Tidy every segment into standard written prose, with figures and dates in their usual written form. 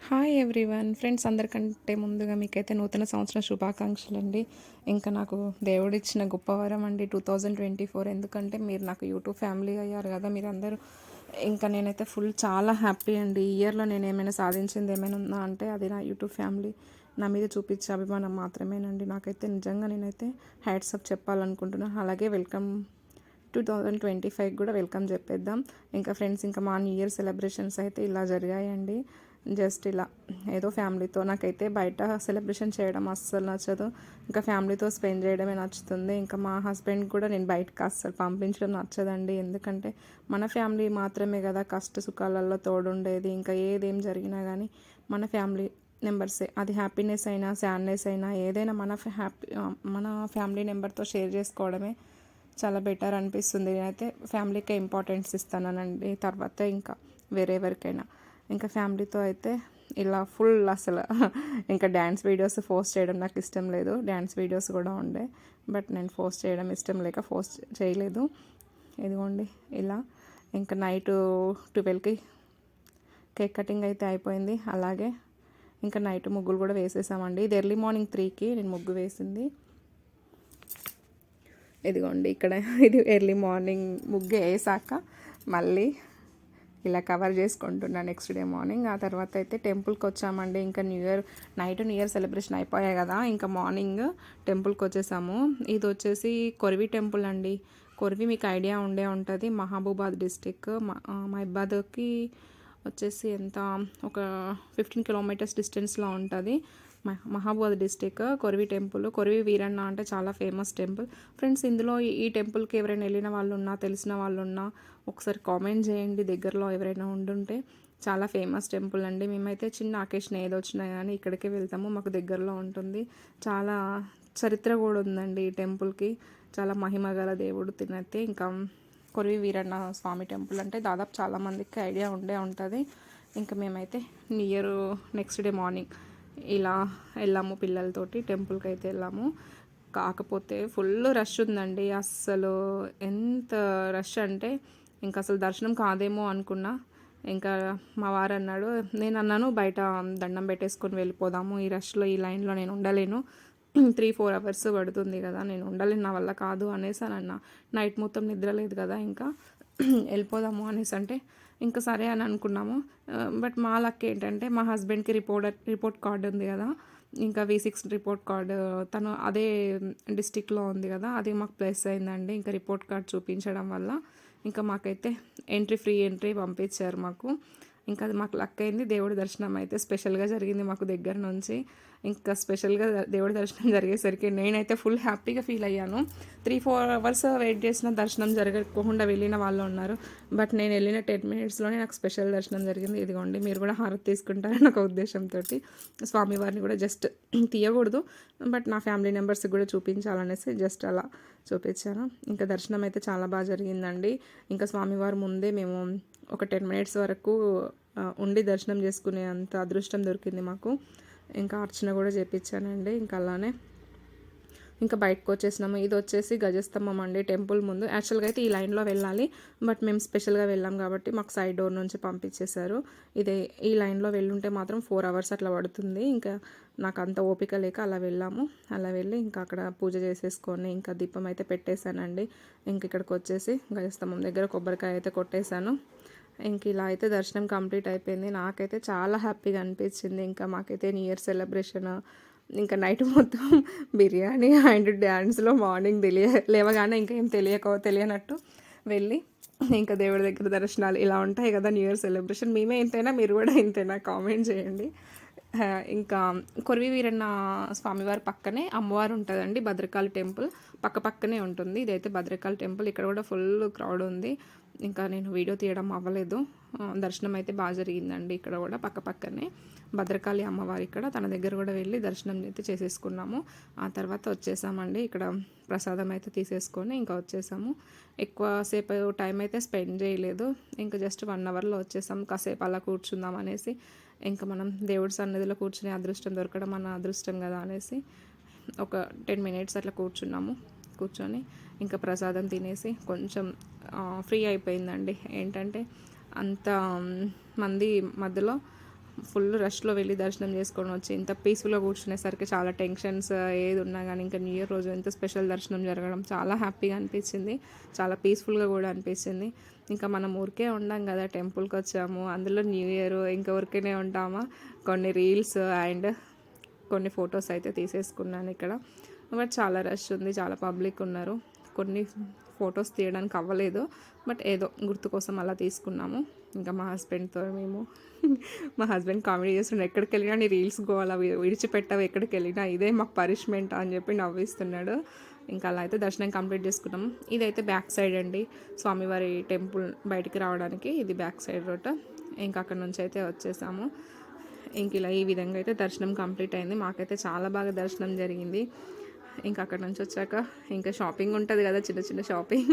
Hi everyone friends, అందరికంటే ముందుగా మీకైతే నూతన సంవత్సరం శుభాకాంక్షలు అండి. ఇంకా నాకు దేవుడిచ్చిన గొప్ప వరం అండి 2024. ఎందుకంటే మీరు నాకు యూట్యూబ్ ఫ్యామిలీ అయ్యారు కదా మీరందరూ. ఇంకా నేనైతే చాలా హ్యాపీ అండి. ఈ ఇయర్లో నేను ఏమైనా సాధించింది ఏమైనా ఉందా అంటే అది నా యూట్యూబ్ ఫ్యామిలీ నా మీద చూపించే అభిమానం మాత్రమేనండి. నాకైతే నిజంగా నేనైతే హ్యాట్స్ ఆఫ్ చెప్పాలనుకుంటున్నాను. అలాగే వెల్కమ్ 2025 కూడా వెల్కమ్ చెప్పేద్దాం. ఇంకా ఫ్రెండ్స్, ఇంకా మా న్యూ ఇయర్ సెలబ్రేషన్స్ అయితే ఇలా జరిగాయండి. జస్ట్ ఇలా ఏదో ఫ్యామిలీతో, నాకైతే బయట సెలబ్రేషన్ చేయడం అస్సలు నచ్చదు. ఇంకా ఫ్యామిలీతో స్పెండ్ చేయడమే నచ్చుతుంది. ఇంకా మా హస్బెండ్ కూడా నేను బయటకు అస్సలు పంపించడం నచ్చదండి. ఎందుకంటే మన ఫ్యామిలీ మాత్రమే కదా కష్ట సుఖాలలో తోడుండేది. ఇంకా ఏదేం జరిగినా కానీ మన ఫ్యామిలీ మెంబర్సే. అది హ్యాపీనెస్ అయినా సాడ్నెస్ అయినా ఏదైనా మన ఫ్యామిలీ మెంబర్తో షేర్ చేసుకోవడమే చాలా బెటర్ అనిపిస్తుంది. నేనైతే ఫ్యామిలీకే ఇంపార్టెన్స్ ఇస్తానండి, తర్వాత ఇంకా వేరెవరికైనా. ఇంకా ఫ్యామిలీతో అయితే ఇలా ఫుల్ అసలు ఇంకా డ్యాన్స్ వీడియోస్ పోస్ట్ చేయడం నాకు ఇష్టం లేదు. డ్యాన్స్ వీడియోస్ కూడా ఉండే, బట్ నేను పోస్ట్ చేయడం ఇష్టం లేక పోస్ట్ చేయలేదు. ఇదిగోండి ఇలా ఇంకా నైట్ 12కి కేక్ కటింగ్ అయితే అయిపోయింది. అలాగే ఇంకా నైట్ ముగ్గులు కూడా వేసేసామండి. ఇది ఎర్లీ మార్నింగ్ 3కి నేను ముగ్గు వేసింది. ఇదిగోండి ఇక్కడ ఇది ఎర్లీ మార్నింగ్ ముగ్గు వేసాక మళ్ళీ ఇలా కవర్ చేసుకుంటున్నా నెక్స్ట్ డే మార్నింగ్. ఆ తర్వాత అయితే టెంపుల్కి వచ్చామండి. ఇంకా న్యూ ఇయర్ సెలబ్రేషన్ అయిపోయాయి కదా, ఇంకా మార్నింగ్ టెంపుల్కి వచ్చేసాము. ఇది వచ్చేసి కొరివి టెంపుల్ అండి. కొరివి మీకు ఐడియా ఉంటుంది, మహబూబాద్ డిస్టిక్. మహబాద్కి వచ్చేసి ఎంత ఒక 15 కిలోమీటర్స్ డిస్టెన్స్లో ఉంటుంది. మహబూబాద్ డిస్టిక్ కొరివి టెంపుల్. కొరివి వీరన్న అంటే చాలా ఫేమస్ టెంపుల్ ఫ్రెండ్స్. ఇందులో ఈ టెంపుల్కి ఎవరైనా వెళ్ళిన వాళ్ళు ఉన్నా, తెలిసిన వాళ్ళు ఉన్నా ఒకసారి కామెంట్ చేయండి. దగ్గరలో ఎవరైనా ఉండుంటే. చాలా ఫేమస్ టెంపుల్ అండి. మేమైతే చిన్న అకేషన్ ఏదో వచ్చినా కానీ ఇక్కడికే వెళ్తాము, మాకు దగ్గరలో ఉంటుంది. చాలా చరిత్ర కూడా ఉందండి ఈ టెంపుల్కి. చాలా మహిమ గల దేవుడు తినైతే. ఇంకా కొరివి వీరన్న స్వామి టెంపుల్ అంటే దాదాపు చాలామందికి ఐడియా ఉంటుంది. ఇంకా మేమైతే నెక్స్ట్ డే మార్నింగ్ ఇలా వెళ్ళాము పిల్లలతోటి, టెంపుల్కి అయితే వెళ్ళాము. కాకపోతే ఫుల్ రష్ ఉందండి. అస్సలు ఎంత రష్ అంటే ఇంకా అసలు దర్శనం కాదేమో అనుకున్నా. ఇంకా మా వారు అన్నాడు, నేను అన్నాను బయట దండం పెట్టేసుకొని వెళ్ళిపోదాము, ఈ రష్లో ఈ లైన్లో నేను ఉండలేను, 3-4 అవర్స్ పడుతుంది కదా, నేను ఉండలేను, నా వల్ల కాదు అనేసి అని అన్నా. నైట్ మొత్తం నిద్ర లేదు కదా, ఇంకా వెళ్ళిపోదాము అనేసి అంటే ఇంకా సరే అని అనుకున్నాము. బట్ మా లక్ ఏంటంటే మా హస్బెండ్కి రిపోర్ట్ కార్డు ఉంది కదా, ఇంకా V6 రిపోర్ట్ కార్డు తను అదే డిస్టిక్లో ఉంది కదా, అది మాకు ప్లస్ అయిందండి. ఇంకా రిపోర్ట్ కార్డ్ చూపించడం వల్ల ఇంకా మాకైతే ఫ్రీ ఎంట్రీ పంపించారు మాకు. ఇంకా అది మాకు లక్ అయింది. దేవుడి దర్శనం అయితే స్పెషల్గా జరిగింది మాకు దగ్గర నుంచి. ఇంకా స్పెషల్గా దేవుడి దర్శనం జరిగేసరికి నేనైతే ఫుల్ హ్యాపీగా ఫీల్ అయ్యాను. 3-4 అవర్స్ వెయిట్ చేసిన దర్శనం జరగకుండా వెళ్ళిన వాళ్ళు ఉన్నారు. బట్ నేను వెళ్ళిన 10 మినిట్స్లోనే నాకు స్పెషల్ దర్శనం జరిగింది. ఇదిగోండి మీరు కూడా హారతి తీసుకుంటారని ఒక ఉద్దేశంతో స్వామివారిని కూడా జస్ట్ తీయకూడదు, బట్ నా ఫ్యామిలీ మెంబర్స్కి కూడా చూపించాలనేసి జస్ట్ అలా చూపించాను. ఇంకా దర్శనం అయితే చాలా బాగా జరిగిందండి. ఇంకా స్వామివారి ముందే మేము ఒక 10 మినిట్స్ వరకు ఉండి దర్శనం చేసుకునే అంత అదృష్టం దొరికింది మాకు. ఇంకా అర్చన కూడా చేయించానండి. ఇంకా అలానే ఇంకా బయటకు వచ్చేసినాము. ఇది వచ్చేసి గజస్తంభం అండి టెంపుల్ ముందు. యాక్చువల్గా అయితే ఈ లైన్లో వెళ్ళాలి, బట్ మేము స్పెషల్గా వెళ్ళాం కాబట్టి మాకు సైడ్ డోర్ నుంచి పంపించేశారు. ఈ లైన్లో వెళ్ళుంటే మాత్రం 4 అవర్స్ అట్లా పడుతుంది. ఇంకా నాకు అంత ఓపిక లేక అలా వెళ్ళాము. అలా వెళ్ళి ఇంకా అక్కడ పూజ చేసేసుకొని ఇంకా దీపం అయితే పెట్టేశానండి. ఇంక ఇక్కడికి వచ్చేసి గజస్తంభం దగ్గర కొబ్బరికాయ అయితే కొట్టేశాను. ఇంక ఇలా అయితే దర్శనం కంప్లీట్ అయిపోయింది. నాకైతే చాలా హ్యాపీగా అనిపించింది. ఇంకా మాకైతే న్యూ ఇయర్ సెలబ్రేషన్ ఇంకా నైట్ మొత్తం బిర్యానీ అండ్ డ్యాన్స్లో మార్నింగ్ లేవగానే ఇంకా ఏం తెలియనట్టు వెళ్ళి ఇంకా దేవుడి దగ్గర దర్శనాలు ఇలా ఉంటాయి కదా న్యూ ఇయర్ సెలబ్రేషన్. మేమే ఇంతైనా మీరు కూడా ఇంతైనా కామెంట్ చేయండి. ఇంకా కొరివి వీరన్న స్వామివారి పక్కనే అమ్మవారు ఉంటుందండి, భద్రకాళి టెంపుల్ పక్కనే ఉంటుంది. ఇదైతే భద్రకాళి టెంపుల్. ఇక్కడ కూడా ఫుల్ క్రౌడ్ ఉంది. ఇంకా నేను వీడియో తీయడం అవ్వలేదు. దర్శనం అయితే బాగా జరిగిందండి. ఇక్కడ కూడా పక్కనే భద్రకాళి అమ్మవారి, ఇక్కడ తన దగ్గర కూడా వెళ్ళి దర్శనం అయితే చేసేసుకున్నాము. ఆ తర్వాత వచ్చేసామండి. ఇక్కడ ప్రసాదం అయితే తీసేసుకొని ఇంకా వచ్చేసాము. ఎక్కువసేపు టైం అయితే స్పెండ్ చేయలేదు. ఇంకా జస్ట్ 1 అవర్లో వచ్చేసాం. కాసేపు అలా కూర్చుందాం అనేసి, ఇంకా మనం దేవుడి సన్నిధిలో కూర్చునే అదృష్టం దొరకడం మన అదృష్టం కదా అనేసి ఒక 10 మినిట్స్ అట్లా కూర్చొని ఇంకా ప్రసాదం తినేసి కొంచెం ఫ్రీ అయిపోయిందండి. ఏంటంటే అంత మంది మధ్యలో ఫుల్ రష్లో వెళ్ళి దర్శనం చేసుకొని వచ్చి ఇంత పీస్ఫుల్గా కూర్చునేసరికి చాలా టెన్షన్స్ ఏది ఉన్నా కానీ ఇంకా న్యూ ఇయర్ రోజు ఎంత స్పెషల్ దర్శనం జరగడం చాలా హ్యాపీగా అనిపించింది, చాలా పీస్ఫుల్గా కూడా అనిపించింది. ఇంకా మనం ఊరికే ఉండం కదా, టెంపుల్కి వచ్చాము, అందులో న్యూ ఇయర్ ఇంకా ఊరికేనే ఉంటామా. కొన్ని రీల్స్ అండ్ కొన్ని ఫొటోస్ అయితే తీసేసుకున్నాను ఇక్కడ. బట్ చాలా రష్ ఉంది, చాలా పబ్లిక్ ఉన్నారు. కొన్ని ఫొటోస్ తీయడానికి అవ్వలేదు, బట్ ఏదో గుర్తు కోసం అలా తీసుకున్నాము. ఇంకా మా హస్బెండ్తో మేము మా హస్బెండ్ కామెడీ చేస్తుండే, ఎక్కడికి వెళ్ళినా నీ రీల్స్ గోవాలా విడిచిపెట్టావు, ఎక్కడికి వెళ్ళినా ఇదే మాకు పనిష్మెంట్ అని చెప్పి నవ్విస్తున్నాడు. ఇంకా అలా అయితే దర్శనం కంప్లీట్ చేసుకున్నాము. ఇదైతే బ్యాక్ సైడ్ అండి, స్వామివారి టెంపుల్ బయటికి రావడానికి ఇది బ్యాక్ సైడ్ రోడ్. ఇంకా అక్కడ నుంచి అయితే వచ్చేసాము. ఇంక ఇలా ఈ విధంగా అయితే దర్శనం కంప్లీట్ అయింది. మాకైతే చాలా బాగా దర్శనం జరిగింది. ఇంకా అక్కడ నుంచి వచ్చాక ఇంకా షాపింగ్ ఉంటుంది కదా, చిన్న చిన్న షాపింగ్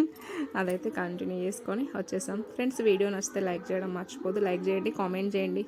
అదైతే కంటిన్యూ చేసుకొని వచ్చేసాం. ఫ్రెండ్స్, వీడియో నచ్చితే లైక్ చేయడం మర్చిపోదు. లైక్ చేయండి, కామెంట్ చేయండి.